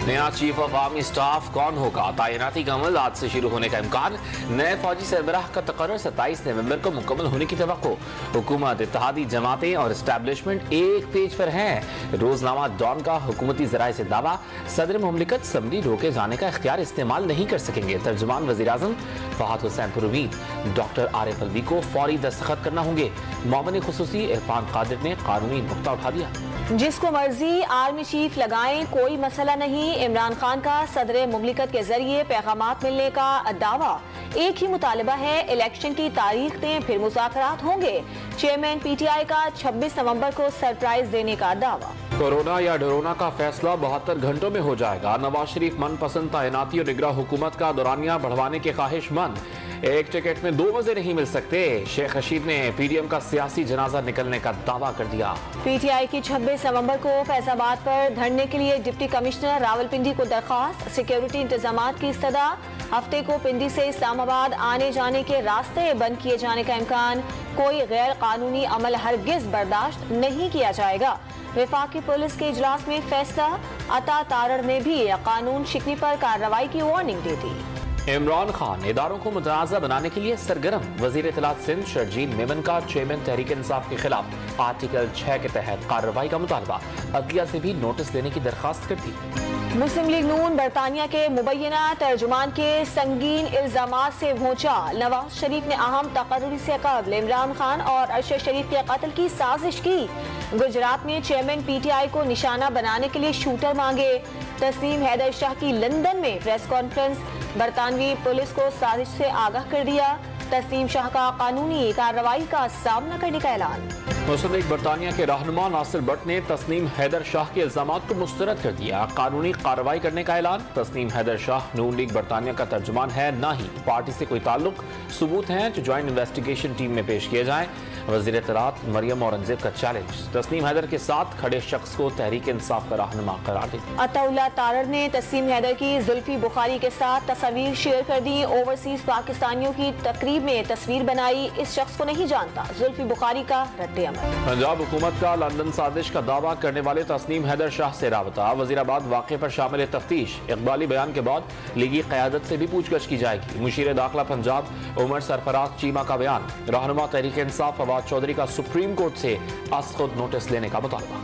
नया chief of army staff कौन होगा? तैनाती का अमल आज से शुरू होने का इम्कान। नए फौजी सरबराह का तकर्रुर 27 नवंबर को मुकम्मल होने की तवक्को। हुकूमत, इत्तेहादी जमातें और एस्टैब्लिशमेंट एक पेज पर हैं। रोजनामा डॉन का हुकूमती जराए से दावा, सदर मुमलिकत समरी रोके जाने का इख्तियार इस्तेमाल नहीं कर सकेंगे। तर्जुमान वज़ीर-ए-आज़म फहद हुसैन पर उम्मीद, डॉक्टर आरिफ अलवी को फौरी दस्तखत करना होंगे। मौमन खुसूसी इरफान कादिर ने कानूनी नुक्ता उठा दिया। जिसको मर्जी आर्मी चीफ लगाएं, कोई मसला नहीं। इमरान खान का सदर मुमलिकत के जरिए पैगामात मिलने का दावा। एक ही मुतालबा है, इलेक्शन की तारीख दें, फिर मुज़ाकरात होंगे। चेयरमैन PTI का 26 नवंबर को सरप्राइज देने का दावा। कोरोना या डरोना का फैसला 72 घंटों में हो जाएगा। नवाज शरीफ मनपसंद तैनाती और निगरां हुकूमत का दौरानिया बढ़वाने के ख्वाहिशमंद। एक टिकट में 2 मजे नहीं मिल सकते। शेख रशीद ने PDM का सियासी जनाजा निकलने का दावा कर दिया। PTI की 26 नवंबर को फैजाबाद पर धरने के लिए डिप्टी कमिश्नर रावलपिंडी को दरख्वास्त। सिक्योरिटी इंतजामात की इस्तदा। हफ्ते को पिंडी से इस्लामाबाद आने जाने के रास्ते बंद किए जाने का इम्कान। कोई गैर कानूनी अमल हरगिज बर्दाश्त नहीं किया जाएगा। वफाकी पुलिस के इजलास में फैसला। अता तारड़ ने भी कानून शिकनी पर कार्रवाई की वार्निंग दी थी। इमरान खान इदारों को मुतनाज़ा बनाने के लिए सरगर्म। वज़ीर इत्तलात सिंध शर्जील मेमन का चेयरमैन तहरीक इंसाफ के खिलाफ आर्टिकल 6 के तहत कार्रवाई का मुतालबा। अदलिया से भी नोटिस देने की दरखास्त कर दी। मुस्लिम लीग नून बरतानिया के मुबैना तर्जुमान के संगीन इल्जामात से भोंचा। नवाज शरीफ ने अहम तकर्रुर से कबल इमरान खान और अरशद शरीफ के कत्ल की साजिश की। गुजरात में चेयरमैन PTI को निशाना बनाने के लिए शूटर मांगे। तस्नीम हैदर शाह की लंदन में प्रेस कॉन्फ्रेंस। बरतानवी पुलिस को साजिश से आगाह कर दिया। तस्नीम शाह का कानूनी कार्रवाई का सामना करने का ऐलान। मुस्लिम लीग बरतानिया के रहनुमा नासिर भट्ट ने तस्नीम हैदर शाह के इल्जामात को मुस्तरद कर दिया। कानूनी कार्रवाई करने का ऐलान। तस्नीम हैदर शाह नून लीग बरतानिया का तर्जुमान है, ना ही पार्टी से कोई ताल्लुक। सबूत हैं जो ज्वाइंट इन्वेस्टिगेशन टीम में पेश किए जाएं। वज़ीर इत्तलात मरियम औरंगजेब का चैलेंज। तस्नीम हैदर के साथ खड़े शख्स को तहरीक इंसाफ का रहनुमा करार दे। अताउल्लाह तारड़ ने तस्नीम हैदर की जुल्फी बुखारी के साथ तस्वीर शेयर कर दी। ओवरसीज पाकिस्तानियों की तकरीब में तस्वीर बनाई। इस शख्स को नहीं जानता। जुल्फी बुखारी का रद्द अमल। पंजाब हुकूमत का लंदन साजिश का दावा करने वाले तस्नीम हैदर शाह से राबता। वजीराबाद वाक़े पर शामिल तफ्तीश। इकबाली बयान के बाद लीगी क़यादत से भी पूछगछ की जाएगी। मुशीर दाखिला पंजाब उमर सरफराज चीमा का बयान। रहनुमा तहरीक इंसाफ फवाद चौधरी का सुप्रीम कोर्ट से अस खुद नोटिस लेने का मुतालबा।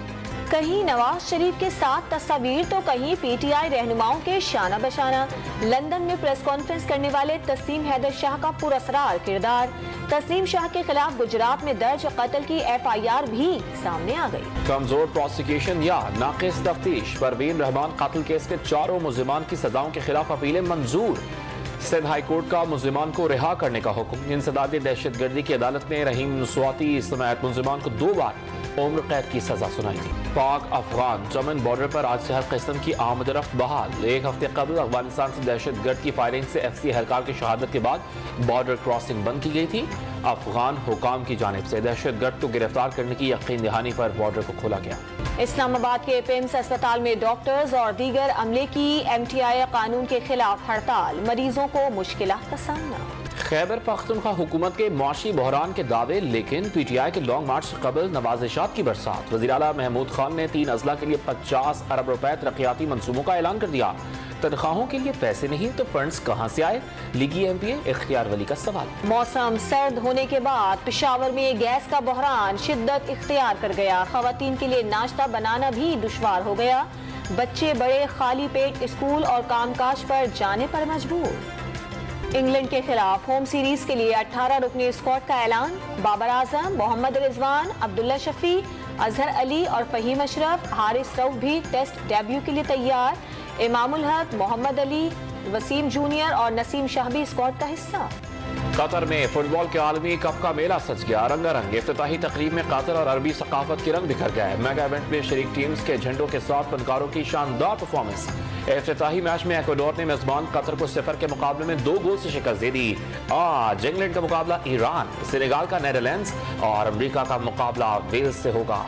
कहीं नवाज शरीफ के साथ तस्वीर तो कहीं PTI रहनुमाओं के शाना बशाना। लंदन में प्रेस कॉन्फ्रेंस करने वाले तस्नीम हैदर शाह का पुरअसरार किरदार। तस्नीम शाह के खिलाफ गुजरात में दर्ज कत्ल की FIR भी सामने आ गई। कमजोर प्रोसिक्यूशन या नाकिस तफ्तीश। परवीन रहमान कत्ल केस के 4 मुल्जिमान की सजाओं के खिलाफ अपीलें मंजूर। सिंध हाई कोर्ट का मुल्जिमान को रिहा करने का हुक्म। इंसदादी दहशतगर्दी की अदालत ने रहीम नस्वाती समेत मुल्जिमान को 2 बार उम्र कैद की सजा सुनाई थी। पाक अफगान चमन बॉर्डर पर आज से हर किस्म की आमदरफ्त बहाल। एक हफ्ते कबल अफगानिस्तान से दहशतगर्द की फायरिंग से FC एहलकार की शहादत के बाद बॉर्डर क्रॉसिंग बंद की गई थी। अफगान हुकाम की जानिब से दहशतगर्द को गिरफ्तार करने की यकीन दहानी पर बॉर्डर को खोला गया। इस्लामाबाद के PIMS अस्पताल में डॉक्टर्स और दीगर अमले की MTI कानून के खिलाफ हड़ताल। मरीजों को मुश्किलात का सामना। खैबर पख्तूनख्वा हुकूमत के मुआशी बहरान के दावे, लेकिन PTI के लॉन्ग मार्च से कबल नवाजिशात की बरसात। वज़ीर आला महमूद खान ने 3 अजला के लिए 50 अरब रुपए तरक्याती मंसूबों का ऐलान कर दिया। तनख्वाहों के लिए पैसे नहीं तो फंड्स कहां से आए? लीगी MPA इख्तियार वली का सवाल। मौसम सर्द होने के बाद पेशावर में गैस का बहरान शिद्दत इख्तियार कर गया। खवातीन के लिए नाश्ता बनाना भी दुश्वार हो गया। बच्चे बड़े खाली पेट स्कूल और कामकाज पर जाने पर मजबूर। इंग्लैंड के खिलाफ होम सीरीज के लिए 18 रुकनी स्क्वाड का ऐलान। बाबर आजम, मोहम्मद रिजवान, अब्दुल्ला शफी, अजहर अली और फहीम अशरफ, हारिस रऊफ भी टेस्ट डेब्यू के लिए तैयार। इमामुल हक, मोहम्मद अली, वसीम जूनियर और नसीम शाह भी स्क्वाड का हिस्सा। कतर में फुटबॉल के आलमी कप का मेला सज गया रंगारंग। इफ्तिताही तकरीब में कतर और अरबी सकाफत के रंग बिखर गए। मेगा इवेंट में शरीक टीम्स के झंडों के साथ फनकारों की शानदार परफॉर्मेंस। इफ्तिताही मैच में इक्वाडोर ने मेजबान कतर को 0 के मुकाबले में 2 गोल से शिकस्त दे दी। आज इंग्लैंड का मुकाबला ईरान, सेनेगाल का नीदरलैंड्स और अमेरिका का मुकाबला वेल्स से होगा।